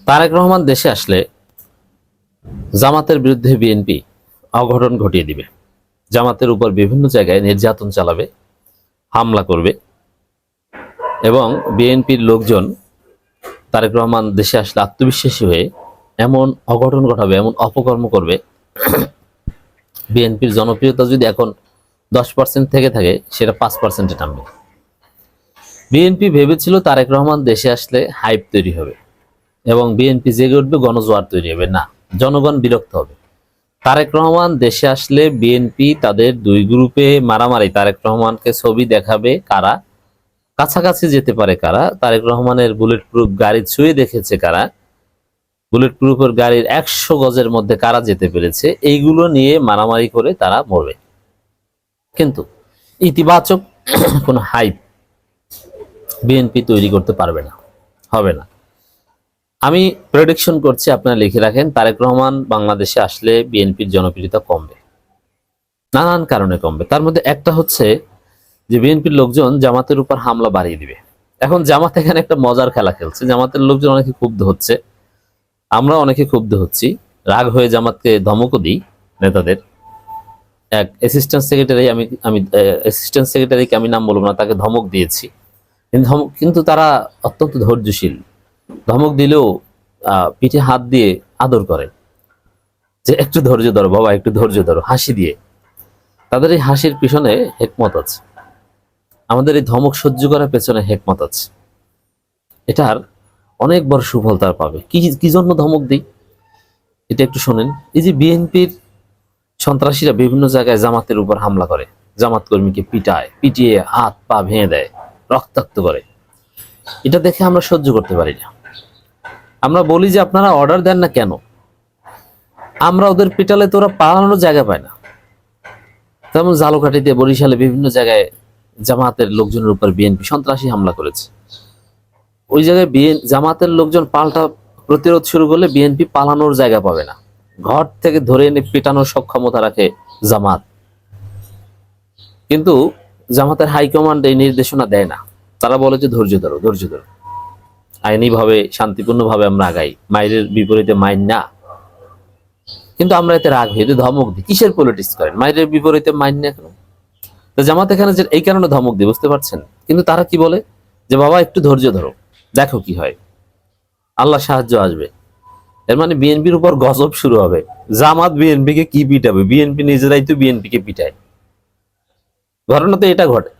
তারেক রহমান দেশে আসলে জামাতের বিরুদ্ধে বিএনপি অঘটন ঘটিয়ে দিবে। জামাতের উপর বিভিন্ন জায়গায় নির্যাতন চালাবে, হামলা করবে এবং বিএনপির লোকজন তারেক রহমান দেশে আসলে আত্মবিশ্বাসী হয়ে এমন অঘটন ঘটাবে, এমন অপকর্ম করবে, বিএনপির জনপ্রিয়তা যদি এখন 10% থেকে থাকে সেটা 5%-এ নামবে। বিএনপি ভেবেছিল তারেক রহমান দেশে আসলে হাইপ তৈরি হবে এবং বিএনপি জেগে উঠবে, গণজোয়ার তৈরি হবে। না, জনগণ বিরক্ত হবে। তারেক রহমান দেশে আসলে বিএনপি তাদের দুই গ্রুপে মারামারি, তারেক রহমানকে ছবি দেখাবে কারা, কাছাকাছি যেতে পারে কারা, তারেক রহমানের বুলেট প্রুফ গাড়ি ছুঁয়ে দেখেছে কারা, বুলেট প্রুফের গাড়ির 100 গজের মধ্যে কারা যেতে পেরেছে, এইগুলো নিয়ে মারামারি করে তারা মরবে। কিন্তু ইতিবাচক কোনো হাইপ বিএনপি তৈরি করতে পারবে না, হবে না। আমি প্রেডিকশন করছি, আপনারা লিখে রাখেন, তারেক রহমান বাংলাদেশে আসলে বিএনপির জনপ্রিয়তা কমবে, নানান কারণে কমবে। তার মধ্যে একটা হচ্ছে যে বিএনপির লোকজন জামাতের উপর হামলা বাড়িয়ে দিবে। এখন জামাত এখানে একটা মজার খেলা খেলছে, জামাতের লোকজন অনেকে ক্ষুব্ধ হচ্ছে, আমরা অনেকে ক্ষুব্ধ হচ্ছি, রাগ হয়ে জামাতকে ধমকও দিই। নেতাদের এক অ্যাসিস্ট্যান্ট সেক্রেটারি, আমি অ্যাসিস্ট্যান্ট সেক্রেটারিকে আমি নাম বলবো না, তাকে ধমক দিয়েছি। কিন্তু তারা অত্যন্ত ধৈর্যশীল, ধমক দিলেও পিঠে হাত দিয়ে আদর করে, যে একটু ধৈর্য ধরো বাবা, একটু ধৈর্য ধরো, হাসি দিয়ে। তাদের এই হাসির পিছনে হেকমত আছে, আমাদের এই ধমক সহ্য করার পেছনে হেকমত আছে। এটার অনেক বড় সুফল তার পাবে। কি জন্য ধমক দিই এটা একটু শোনেন। এই যে বিএনপির সন্ত্রাসীরা বিভিন্ন জায়গায় জামাতের উপর হামলা করে, জামাত কর্মীকে পিটায়, পিটিয়ে হাত পা ভেঙে দেয়, রক্তাক্ত করে, এটা দেখে আমরা সহ্য করতে পারি না। আমরা বলি যে আপনারা অর্ডার দেন না কেন, আমরা ওদের পিটালে তো ওরা পালানোর জায়গা পায় না। তেমন জালকাঠিতে, বরিশালে বিভিন্ন জায়গায় জামাতের লোকজনের উপর বিএনপি সন্ত্রাসী হামলা করেছে। ওই জায়গায় জামাতের লোকজন পাল্টা প্রতিরোধ শুরু করলে বিএনপি পালানোর জায়গা পাবে না, ঘর থেকে ধরে এনে পেটানোর সক্ষমতা রাখে জামাত। কিন্তু জামাতের হাইকমান্ড এই নির্দেশনা দেয় না, তারা বলে যে ধৈর্য ধরো, ধৈর্য ধরো, আইনিভাবে শান্তিপূর্ণভাবে আমরা আগাই, মাইরের বিপরীতে মাইর না। কিন্তু আমরা এতে রাগ হয়ে ধমক দিই। কিসের পলিটিক্স করেন? মাইরের বিপরীতে মাইর না কেন? তো জামাত এখানে যে এই কারণে ধমক দিই, বুঝতে পারছেন? কিন্তু তারা কি বলে যে বাবা একটু ধৈর্য ধরো, দেখো কি হয়, আল্লাহ সাহায্য আসবে। এর মানে বিএনপির উপর গজব শুরু হবে। জামাত বিএনপিকে কি পিটাবে? বিএনপি নিজেরাই তো বিএনপিকে পিটায়। ঘটনা তো এটা ঘটে,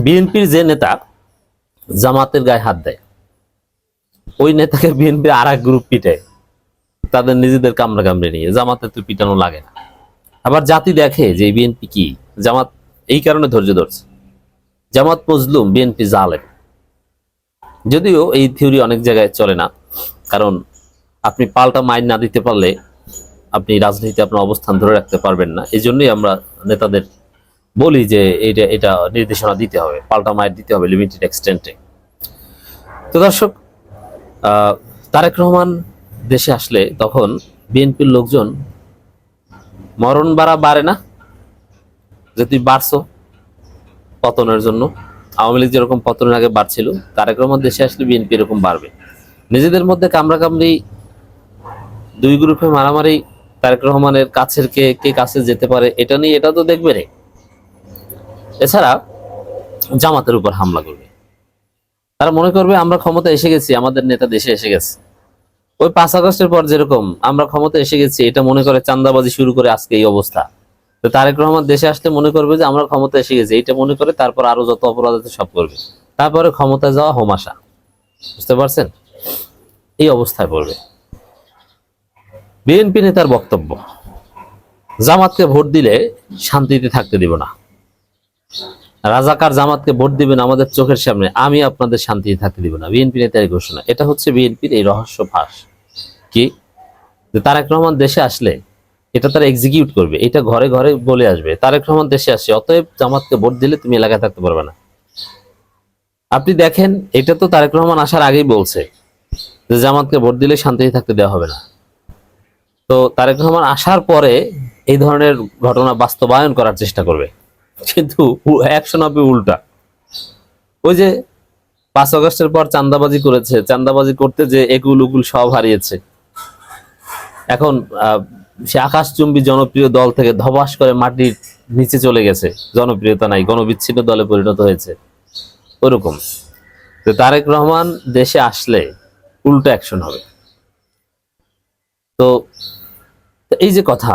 বিএনপির যে নেতা জামাতের গায়ে হাত দেয়, ওই নেতাকে বিএনপির আর এক গ্রুপ পিটায়, তাদের নিজেদের কামড়া কামড়ে নিয়ে। জামাতের তো পিটানো লাগে না। আবার জাতি দেখে যে বিএনপি কি, জামাত এই কারণে ধৈর্য ধরছে। জামাত মজলুম, বিএনপি জালেম। যদিও এই থিওরি অনেক জায়গায় চলে না, কারণ আপনি পাল্টা মাইর না দিতে পারলে আপনি রাজনীতিতে আপনার অবস্থান ধরে রাখতে পারবেন না। এই জন্যই আমরা নেতাদের বলি যে এটা নির্দেশনা দিতে হবে, পাল্টা মাইর দিতে হবে লিমিটেড এক্সটেন্টে। তো দর্শক, তারেক রহমান দেশে আসলে তখন বিএনপির লোকজন মরণ বাড়ে না, যে তুই বাড়ছো পতনের জন্য। আওয়ামী লীগ যেরকম পতনের আগে বাড়ছিল, তারেক রহমান দেশে আসলে বিএনপি এরকম বাড়বে। নিজেদের মধ্যে কামড়াকামড়ি, দুই গ্রুপে মারামারি, তারেক রহমানের কাছের কে কাছে যেতে পারে এটা নিয়ে, এটা তো দেখবে রে। এছাড়া জামাতের উপর হামলা করবে, তারা মনে করবে আমরা ক্ষমতা এসে গেছি, আমাদের নেতা দেশে এসে গেছে। ওই 5 আগস্টের পর যেরকম আমরা ক্ষমতা এসে গেছি এটা মনে করে চাঁদাবাজি শুরু করে আজকে এই অবস্থা। তো তারেক রহমান দেশে আসলে মনে করবে যে আমরা ক্ষমতা এসে গেছি, এইটা মনে করে তারপর আরো যত অপরাধ আছে সব করবে, তারপরে ক্ষমতায় যাওয়া হোমাশা। বুঝতে পারছেন? এই অবস্থায় পড়বে। বিএনপি নেতার বক্তব্য, জামাতকে ভোট দিলে শান্তিতে থাকতে দিব না, রাজাকার জামাতকে ভোট দিবেন আমাদের চোখের সামনে, আমি আপনাদের শান্তিতে থাকতে দিব না। বিএনপি নেতার ঘোষণা। এটা হচ্ছে বিএনপির এই রহস্য ফাঁস, কি যে তারেক রহমান দেশে আসলে এটা তারা এক্সিকিউট করবে, এটা ঘরে ঘরে বলে আসবে তারেক রহমান দেশে আসছে, অতএব জামাতকে ভোট দিলে তুমি এলাকায় থাকতে পারবে না। আপনি দেখেন, এটা তো তারেক রহমান আসার আগেই বলছে যে জামাতকে ভোট দিলে শান্তিতে থাকতে দেওয়া হবে না। তো তারেক রহমান আসার পরে এই ধরনের ঘটনা বাস্তবায়ন করার চেষ্টা করবে, কিন্তু 190 উল্টা। ওই যে 5 আগস্টের পর চাঁদাবাজি করেছে, চাঁদাবাজি করতে যে একুল উকুল সব হারিয়েছে। এখন সে আকাশচুম্বী জনপ্রিয় দল থেকে ধবাস করে মাটির নিচে চলে গেছে, জনপ্রিয়তা নাই, গণবিচ্ছিন্ন দলে পরিণত হয়েছে। ওরকম তারেক রহমান দেশে আসলে উল্টো অ্যাকশন হবে। তো এই যে কথা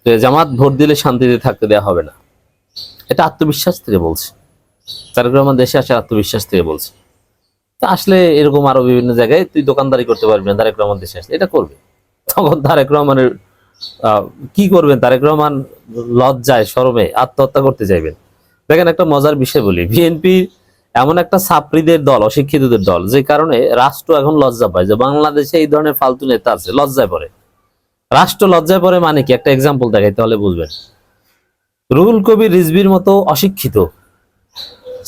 যে জামাত ভোট দিলে শান্তিতে থাকতে দেওয়া হবে না, এটা আত্মবিশ্বাস থেকে বলছে। তারেক রহমান দেশে আসে আত্মবিশ্বাস থেকে বলছে। তা আসলে এরকম আরো বিভিন্ন জায়গায় তুই দোকানদারি করতে পারবি না, তারেক রহমান দেশে আসলে এটা করবে। তখন তারেক রহমানের কি করবেন? তারেক রহমান লজ্জায় শরমে আত্মহত্যা করতে চাইবেন। দেখেন একটা মজার বিষয় বলি, বিএনপি এমন একটা ছাত্রীদের দল, অশিক্ষিতদের দল, যে কারণে রাষ্ট্র এখন লজ্জা পায় যে বাংলাদেশে এই ধরনের ফালতু নেতা আছে, লজ্জায় পড়ে। রাষ্ট্র লজ্জায় পড়ে মানে কি? একটা এক্সাম্পল দেখাই তাহলে বুঝবেন। রুহুল কবির রিজভির মতো অশিক্ষিত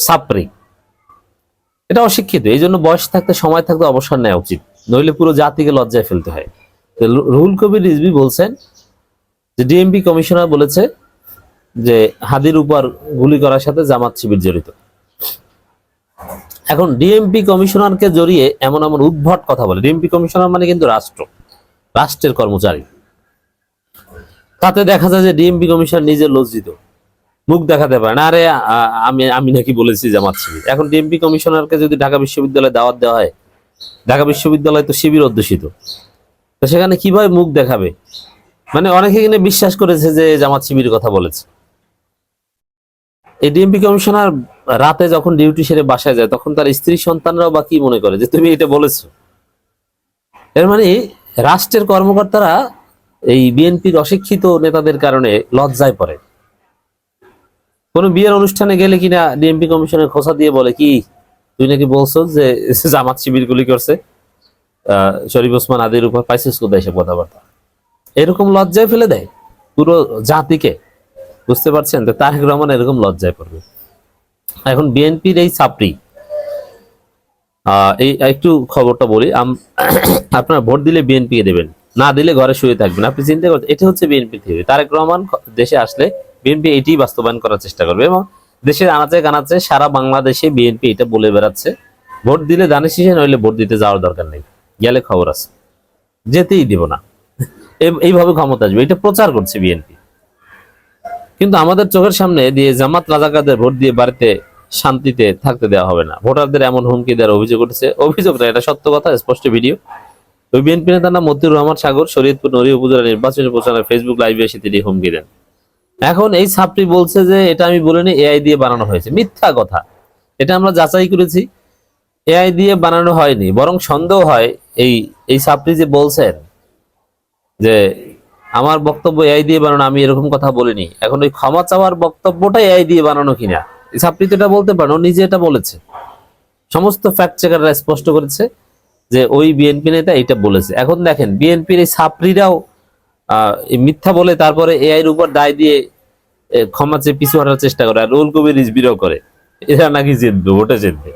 ছাত্রী, এটা অশিক্ষিত, এই জন্য বয়স থাকতে সময় থাকতে অবসর নেওয়া উচিত, নইলে পুরো জাতিকে লজ্জায় ফেলতে হয়। রুহুল কবির রিজভী বলছেন যে ডিএমপি কমিশনার বলেছে যে হাদির উপর গুলি করার সাথে জামাত শিবির জড়িত। এখন ডিএমপি কমিশনারকে জড়িয়ে এমন এমন উদ্ভট কথা বলে। ডিএমপি কমিশনার মানে কিন্তু রাষ্ট্রের কর্মচারী। তাতে দেখা যায় যে ডিএমপি কমিশনার নিজে লজ্জিত, মুখ দেখাতে পারে না, আরে আমি নাকি বলেছি জামাত শিবির। এখন ডিএমপি কমিশনারকে যদি ঢাকা বিশ্ববিদ্যালয়ে দাওয়াত দেওয়া হয়, ঢাকা বিশ্ববিদ্যালয় তো শিবির অধ্যুষিত, তো সেখানে কিভাবে মুখ দেখাবে? মানে অনেকে এখানে বিশ্বাস করেছে যে জামাত শিবির কথা বলেছে। এই ডিএমপি কমিশনার রাতে যখন ডিউটি সেরে বাসায় যায়, তখন তার স্ত্রী সন্তানরাও বা কি মনে করে যে তুমি এটা বলেছো। এর মানে রাষ্ট্রের কর্মকর্তারা এই বিএনপির অশিক্ষিত নেতাদের কারণে লজ্জায় পড়ে। কোন বিয়ের অনুষ্ঠানে গেলে কিনা ডিএমপি কমিশনের খোঁচা দিয়ে বলে কি, তুই নাকি বলছো যে জামাত শিবির গুলি করছে শরীফ ওসমান আদির উপর, পাইছিস কোথায় এসব কথাবার্তা? এরকম লজ্জায় ফেলে দেয় পুরো জাতিকে। বুঝতে পারছেন? তো তারেক রহমান এরকম লজ্জায় পড়বে। এখন বিএনপির এই ছাত্রী, এই একটু খবরটা বলি, আপনারা ভোট দিলে বিএনপি কে দেবেন, না দিলে ঘরে শুয়ে থাকবেন। আপনি চিন্তা করতে, এটা হচ্ছে বিএনপি থিওরি। তারেক রহমান দেশে আসলে বিএনপি এটি বাস্তবায়ন করার চেষ্টা করবে, এবং দেশের আনাচে কানাচে সারা বাংলাদেশে বিএনপি এটা বলে বেড়াচ্ছে, ভোট দিলে দানে শীষে, নইলে ভোট দিতে যাওয়ার দরকার নেই, গেলে খবর আছে, যেতেই দিব না, এইভাবে ক্ষমতা আসবে, এটা প্রচার করছে বিএনপি। কিন্তু আমাদের চোখের সামনে দিয়ে জামাত রাজাকারদের ভোট দিয়ে বাড়িতে শান্তিতে থাকতে দেওয়া হবে না, ভোটারদের এমন হুমকি দেওয়ার অভিযোগ উঠেছে। অভিযোগ না, এটা সত্য কথা, স্পষ্ট ভিডিও। ওই বিএনপি নেতার নাম মতিউর রহমান সাগর, শরীয়তপুর নড়িয়া উপজেলা নির্বাচনী প্রচারের ফেসবুক লাইভে এসে তিনি হুমকি দেন। এখন এই ছাত্রী বলছে যে এটা আমি বলিনি, এআই দিয়ে বানানো হয়েছে। মিথ্যা কথা, এটা আমরা যাচাই করেছি, এআই দিয়ে বানানো হয়নি। বরং সন্দেহ হয় এই ছাত্রী যে বলছেন যে আমার বক্তব্য এআই দিয়ে বানানো, আমি এরকম কথা বলিনি। এখন ওই ক্ষমা চাওয়ার বক্তব্যটা এআই দিয়ে বানানো কিনা, ছাত্রী তো এটা বলতে পারেন, ও নিজে এটা বলেছে। সমস্ত ফ্যাক্ট চেকাররা স্পষ্ট করেছে যে ওই বিএনপি নেতা এটা বলেছে। এখন দেখেন বিএনপির এই ছাত্রীরাও মিথ্যা বলে তারপরে এআই এর উপর দায় দিয়ে ক্ষমা চেয়ে পিছু হাঁটার চেষ্টা করে, আর রুহুল কবির রিজভিরও করে। এরা নাকি জিতবে, ভোটে জিতবে।